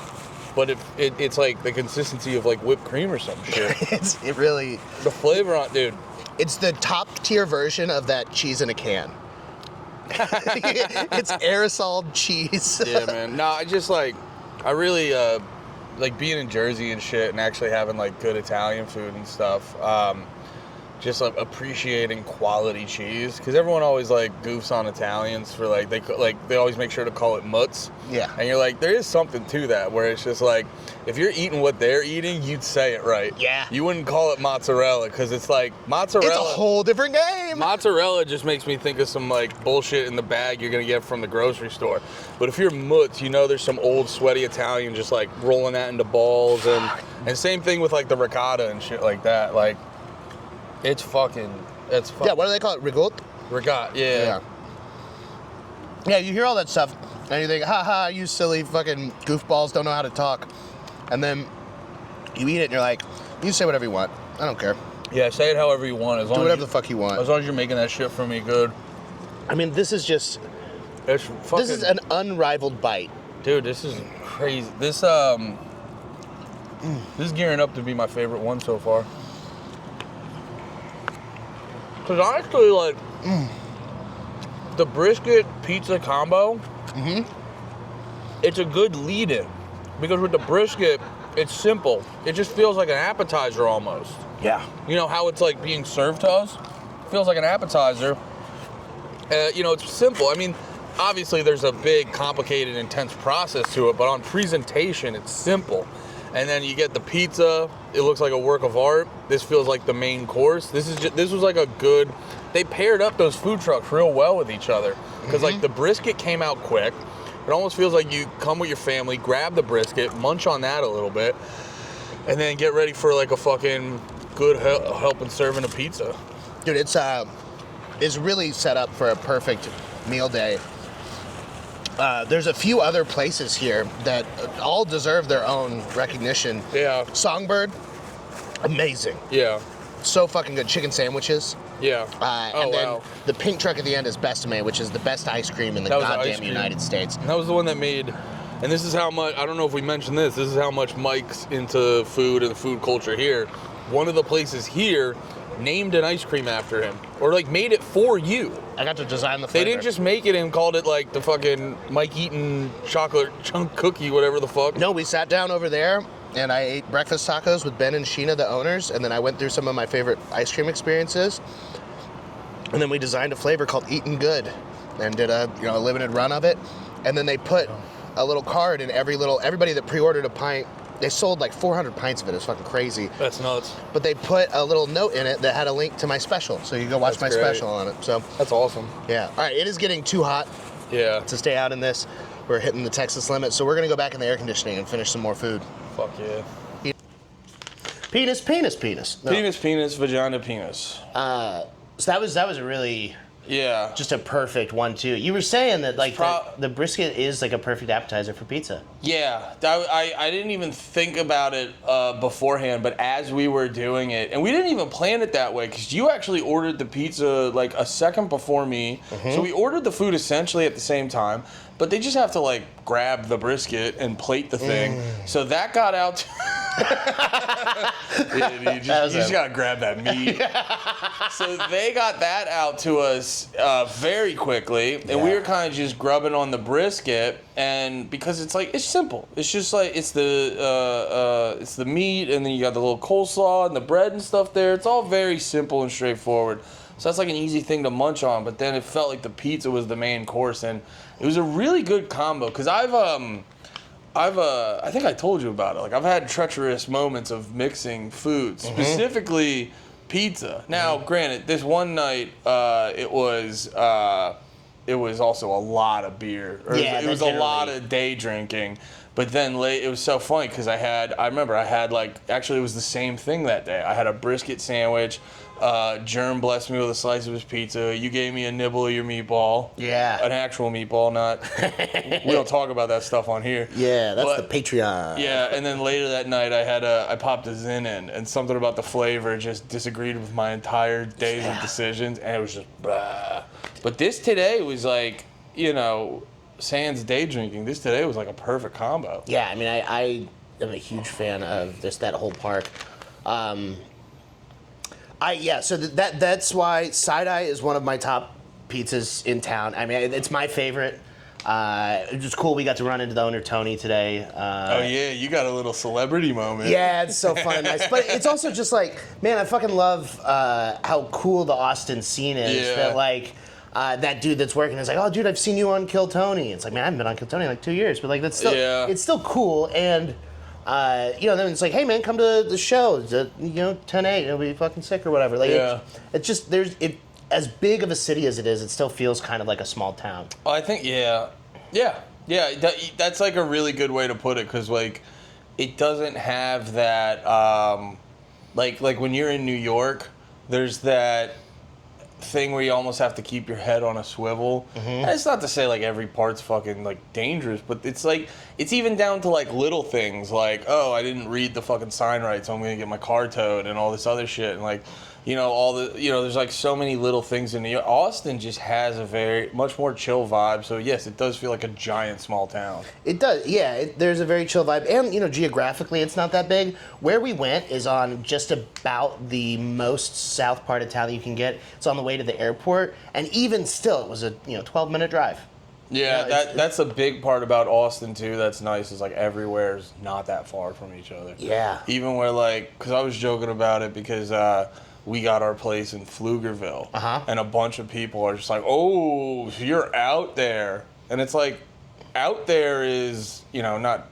but it's like the consistency of like whipped cream or some shit. It really. The flavor on, dude. It's the top tier version of that cheese in a can. It's aerosol cheese. Yeah, man. No, I really like being in Jersey and shit, and actually having like good Italian food and stuff. Just like appreciating quality cheese, because everyone always like goofs on Italians for like they always make sure to call it mutz. Yeah. And you're like, there is something to that, where it's just like, if you're eating what they're eating, you'd say it right. Yeah. You wouldn't call it mozzarella, because it's like mozzarella. It's a whole different game. Mozzarella just makes me think of some like bullshit in the bag you're gonna get from the grocery store. But if you're mutz, you know there's some old sweaty Italian just like rolling that into balls, and same thing with like the ricotta and shit like that. Like, it's fucking. Yeah, what do they call it? Ricotta? Ricotta, yeah. Yeah, you hear all that stuff, and you think, ha, you silly fucking goofballs don't know how to talk. And then you eat it, and you're like, you say whatever you want. I don't care. Yeah, say it however you want. Do whatever the fuck you want. As long as you're making that shit for me good. I mean, this is just. It's fucking, This is an unrivaled bite. Dude, this is crazy. This is gearing up to be my favorite one so far. Because honestly, like, the brisket pizza combo, it's a good lead-in. Because with the brisket, it's simple. It just feels like an appetizer almost. Yeah. You know how it's like being served to us? It feels like an appetizer. You know, it's simple. I mean, obviously there's a big, complicated, intense process to it, but on presentation, it's simple. And then you get the pizza. It looks like a work of art. This feels like the main course. This was like a good. They paired up those food trucks real well with each other, because like the brisket came out quick. It almost feels like you come with your family, grab the brisket, munch on that a little bit, and then get ready for like a fucking good helping serving of pizza. Dude, it's really set up for a perfect meal day. There's a few other places here that all deserve their own recognition. Yeah. Songbird, amazing. Yeah. So fucking good. Chicken sandwiches. Yeah. And then the pink truck at the end is Besame, which is the best ice cream in the goddamn United States. And that was the one that made, and this is how much, I don't know if we mentioned this is how much Mike's into food and food culture here. One of the places here named an ice cream after him, or like made it for you. I got to design the flavor. They didn't just make it and called it like the fucking Mike Eaton chocolate chunk cookie, whatever the fuck. No, we sat down over there and I ate breakfast tacos with Ben and Sheena, the owners, and then I went through some of my favorite ice cream experiences. And then we designed a flavor called Eaton Good. and did a limited run of it, and then they put a little card in everybody that pre-ordered a pint. They sold like 400 pints of it. It was fucking crazy. That's nuts. But they put a little note in it that had a link to my special, so you can go watch my special on it. So that's awesome. Yeah. All right, it is getting too hot. Yeah. To stay out in this. We're hitting the Texas limit, so we're gonna go back in the air conditioning and finish some more food. Fuck yeah. Penis. No. Penis, vagina, penis. So that was a really just a perfect 1-2. You were saying that like the brisket is like a perfect appetizer for pizza. Yeah, I didn't even think about it beforehand, but as we were doing it, and we didn't even plan it that way because you actually ordered the pizza like a second before me, so we ordered the food essentially at the same time. But they just have to like grab the brisket and plate the thing, so that got out. You just gotta grab that meat. So they got that out to us very quickly, and we were kind of just grubbing on the brisket, and because it's simple. It's just like it's the meat, and then you got the little coleslaw and the bread and stuff there. It's all very simple and straightforward. So that's like an easy thing to munch on, but then it felt like the pizza was the main course, and it was a really good combo. Cause I think I told you about it. Like I've had treacherous moments of mixing foods, specifically pizza. Now, granted, this one night it was also a lot of beer. It was a lot of day drinking. But then it was so funny because I remember I had actually it was the same thing that day. I had a brisket sandwich. Germ blessed me with a slice of his pizza. You gave me a nibble of your meatball. Yeah. An actual meatball, not. We don't talk about that stuff on here. Yeah, that's the Patreon. Yeah, and then later that night I popped a Zin in, and something about the flavor just disagreed with my entire days of decisions, and it was just blah. But this today was like, sans day drinking, this today was like a perfect combo. Yeah, I mean, I am a huge fan of that whole park. So that's why Side-Eye is one of my top pizzas in town. I mean, it's my favorite. It was cool. We got to run into the owner, Tony, today. Oh, yeah. You got a little celebrity moment. Yeah, it's so fun and nice. But it's also just like, man, I fucking love how cool the Austin scene is. Yeah. That that dude that's working is like, oh, dude, I've seen you on Kill Tony. It's like, man, I haven't been on Kill Tony in like 2 years. But like, that's still, it's still cool. And, then it's like, hey, man, come to the show. 10-8, it'll be fucking sick or whatever. Like, it's just, as big of a city as it is, it still feels kind of like a small town. Oh, I think, yeah. That's like a really good way to put it, because like it doesn't have that like when you're in New York, there's that thing where you almost have to keep your head on a swivel. And it's not to say like every part's fucking like dangerous, but it's like it's even down to like little things like, oh, I didn't read the fucking sign right, so I'm gonna get my car towed and all this other shit, and like there's like so many little things in New York. Austin just has a very much more chill vibe. So yes, it does feel like a giant small town. It does, yeah. There's a very chill vibe, and geographically, it's not that big. Where we went is on just about the most south part of town that you can get. It's on the way to the airport, and even still, it was a 12-minute drive. Yeah, that's a big part about Austin too. That's nice. Is like everywhere's not that far from each other. Yeah. Even where because I was joking about it because. We got our place in Pflugerville, and a bunch of people are just like, oh, you're out there. And it's like, out there is, not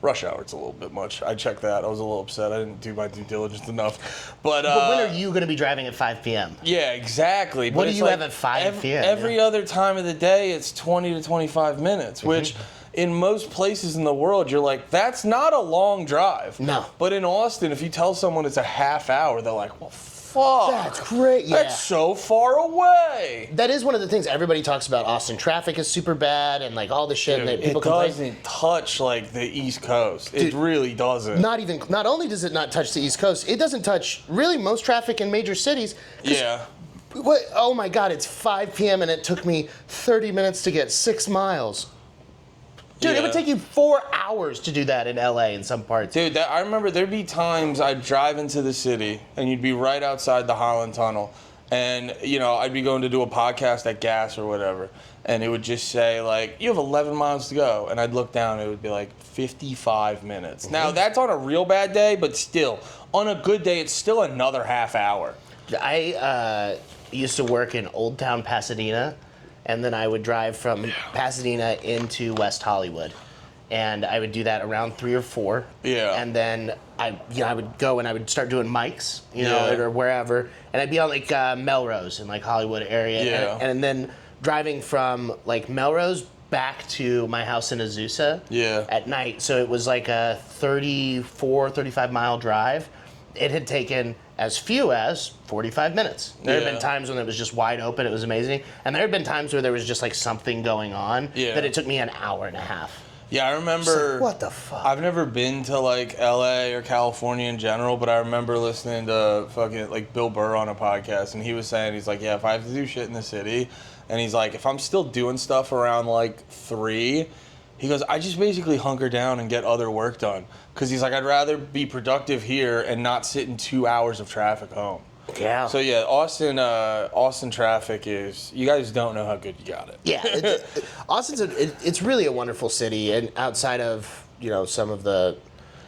rush hour. It's a little bit much. I checked that. I was a little upset. I didn't do my due diligence enough. But when are you going to be driving at 5 p.m.? Yeah, exactly. What do you have at 5 p.m.? Every other time of the day, it's 20 to 25 minutes, which... In most places in the world, you're like, that's not a long drive. No. But in Austin, if you tell someone it's a half hour, they're like, well, fuck. That's great. Yeah. That's so far away. That is one of the things everybody talks about. Austin traffic is super bad and like all the shit. Dude, that people it doesn't touch like the East Coast. Dude, it really doesn't. Not only does it not touch the East Coast, it doesn't touch really most traffic in major cities. Yeah. Oh my God, it's 5 p.m. and it took me 30 minutes to get 6 miles. Dude, it would take you 4 hours to do that in LA in some parts. Dude, I remember there'd be times I'd drive into the city and you'd be right outside the Holland Tunnel. And, I'd be going to do a podcast at Gas or whatever. And it would just say, like, you have 11 miles to go. And I'd look down and it would be like 55 minutes. Now, that's on a real bad day, but still, on a good day, it's still another half hour. I used to work in Old Town Pasadena. and then I would drive from Pasadena into West Hollywood. And I would do that around 3 or 4. Yeah. And then I would go and I would start doing mics, Yeah. or wherever. And I'd be on like Melrose in like Hollywood area. Yeah. And then driving from like Melrose back to my house in Azusa at night. So it was like a 35 mile drive. It had taken as few as 45 minutes. There had been times when it was just wide open. It was amazing. And there had been times where there was just like something going on that it took me an hour and a half. Yeah, I remember. Like, what the fuck? I've never been to like LA or California in general, but I remember listening to fucking like Bill Burr on a podcast, and he was saying, he's like, yeah, if I have to do shit in the city, and he's like, if I'm still doing stuff around like 3, he goes, I just basically hunker down and get other work done. Because he's like, I'd rather be productive here and not sit in 2 hours of traffic home. Yeah. So yeah, Austin traffic is, you guys don't know how good you got it. Yeah, Austin's it's really a wonderful city, and outside of some of the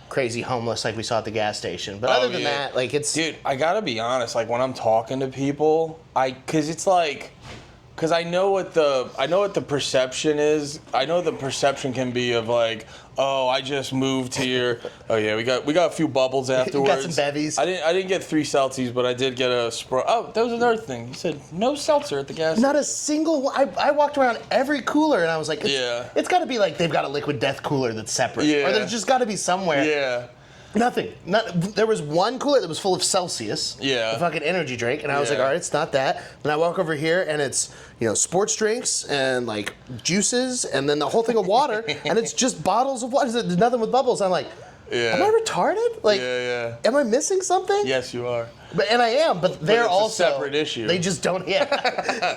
crazy homeless like we saw at the gas station, but other than that, like it's. Dude, I gotta be honest. Like when I'm talking to people, because I know what the perception is. I know the perception can be of like, oh, I just moved here. Oh yeah, we got a few bubbles afterwards. Got some bevies. I didn't get 3 Celsius, but I did get a Sprite. Oh, that was another thing. He said no seltzer at the gas station. Not a single. I walked around every cooler and I was like, it's got to be like they've got a Liquid Death cooler that's separate, or there's just got to be somewhere. Yeah. Nothing. There was one cooler that was full of Celsius. Yeah. A fucking energy drink. And I was like, all right, it's not that. Then I walk over here and it's, sports drinks and like juices and then the whole thing of water. And it's just bottles of water. There's nothing with bubbles. I'm like, am I retarded? Like, am I missing something? Yes, you are. And I am, but they're also a separate issue. They just don't. Yeah.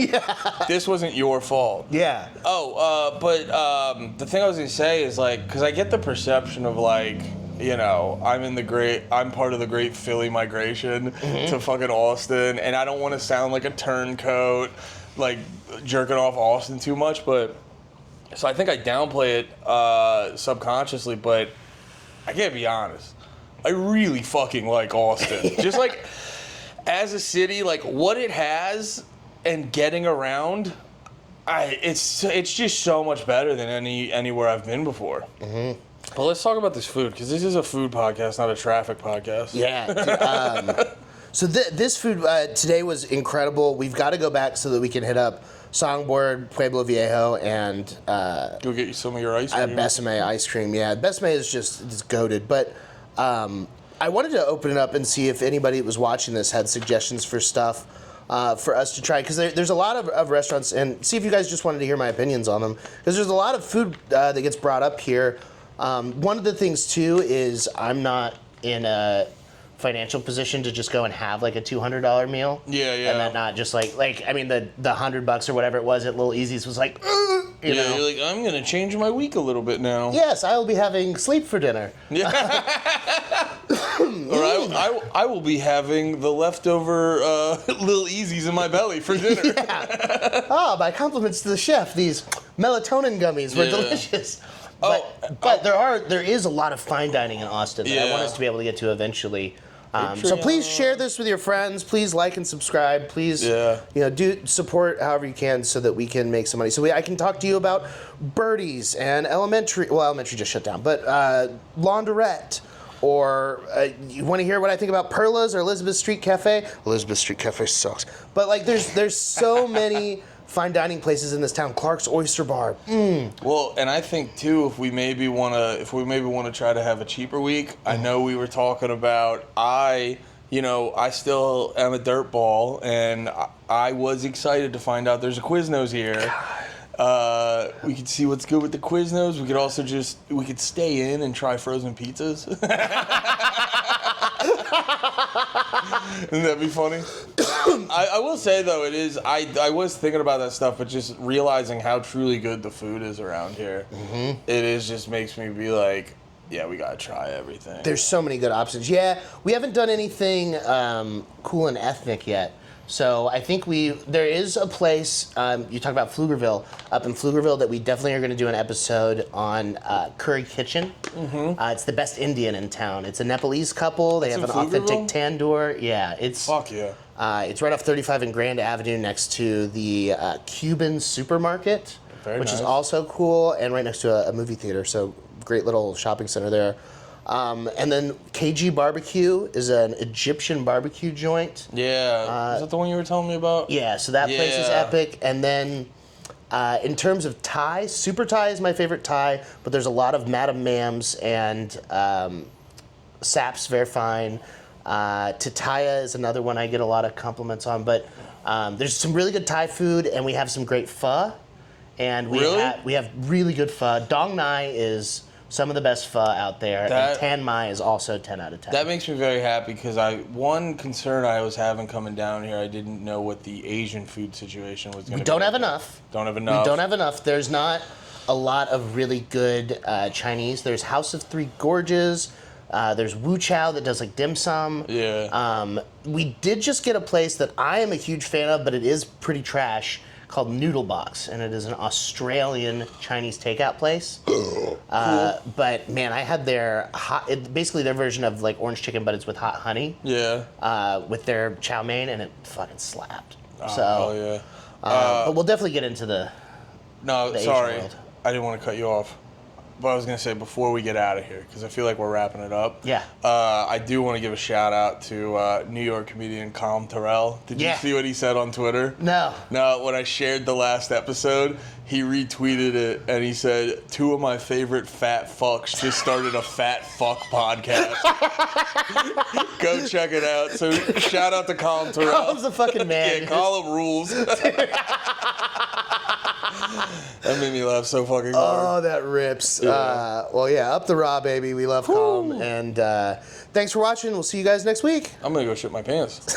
This wasn't your fault. Yeah. Oh, but the thing I was gonna say is like, because I get the perception of like, I'm part of the great Philly migration to fucking Austin, and I don't want to sound like a turncoat, like jerking off Austin too much, but so I think I downplay it subconsciously, but I can't be honest. I really fucking like Austin. Just like as a city, like what it has and getting around, it's just so much better than anywhere I've been before. Mm-hmm. But let's talk about this food, because this is a food podcast, not a traffic podcast. Yeah. So this food today was incredible. We've got to go back so that we can hit up Songboard, Pueblo Viejo, and go get you some of your ice cream. Besame ice cream. Yeah, Besame is it's goated. But I wanted to open it up and see if anybody that was watching this had suggestions for stuff for us to try, because there's a lot of restaurants, and see if you guys just wanted to hear my opinions on them, because there's a lot of food that gets brought up here. One of the things too is I'm not in a financial position to just go and have like a $200 meal. Yeah. And then not just like I mean the $100 or whatever it was at Little Easy's was like, you know. You're like, I'm gonna change my week a little bit now. Yes, I will be having sleep for dinner. Yeah. Or I will be having the leftover Little Easies in my belly for dinner. Yeah. My compliments to the chef. These melatonin gummies were delicious. But there is a lot of fine dining in Austin that I want us to be able to get to eventually. So please share this with your friends. Please like and subscribe. Please, do support however you can so that we can make some money. So I can talk to you about Birdie's and Elementary. Well, Elementary just shut down, but Laundrette. Or you want to hear what I think about Perla's or Elizabeth Street Cafe? Elizabeth Street Cafe sucks. But like, there's so many fine dining places in this town. Clark's Oyster Bar. Well, and I think too, if we maybe want to try to have a cheaper week. I know we were talking about I still am a dirtball, and I was excited to find out there's a Quiznos here. We could see what's good with the Quiznos. We could also we could stay in and try frozen pizzas. Wouldn't that be funny? I will say though, it is. I was thinking about that stuff, but just realizing how truly good the food is around here, it is just makes me be like, yeah, we gotta try everything. There's so many good options. Yeah, we haven't done anything cool and ethnic yet. So I think there is a place, you talk about Pflugerville, up in Pflugerville, that we definitely are going to do an episode on Curry Kitchen. It's the best Indian in town. It's a Nepalese couple. They have an authentic tandoor. Yeah, it's... Fuck yeah. It's right off 35 and Grand Avenue next to the Cuban supermarket, which is also cool, and right next to a movie theater. So great little shopping center there. And then KG Barbecue is an Egyptian barbecue joint. Yeah. Is that the one you were telling me about? Yeah, so that place is epic. And then in terms of Thai, Super Thai is my favorite Thai, but there's a lot of Madam Mams and Saps Very Fine. Tataya is another one I get a lot of compliments on. But there's some really good Thai food, and we have some great pho. And we have really good pho. Dong Nai is some of the best pho out there, and Tan Mai is also 10 out of 10. That makes me very happy because one concern I was having coming down here, I didn't know what the Asian food situation was going to be. We don't have enough. Don't have enough. We don't have enough. There's not a lot of really good Chinese. There's House of Three Gorges. There's Wu Chow that does like dim sum. Yeah. We did just get a place that I am a huge fan of, but it is pretty trash, called Noodle Box, and it is an Australian Chinese takeout place. Cool. But man, I had their basically their version of like orange chicken, but it's with hot honey. Yeah. With their chow mein, and it fucking slapped. Oh yeah. But we'll definitely get into the Asian world. I didn't want to cut you off. But I was going to say, before we get out of here, because I feel like we're wrapping it up. Yeah. I do want to give a shout out to New York comedian Colm Terrell. Did you see what he said on Twitter? No. No, when I shared the last episode, he retweeted it and he said, 2 of my favorite fat fucks just started a fat fuck podcast. Go check it out. So shout out to Colm Terrell. Colm's a fucking man. Yeah, Colm rules. That made me laugh so fucking hard. Oh, that rips. Yeah. Well, yeah, up the raw, baby. We love Colm. And thanks for watching. We'll see you guys next week. I'm going to go shit my pants.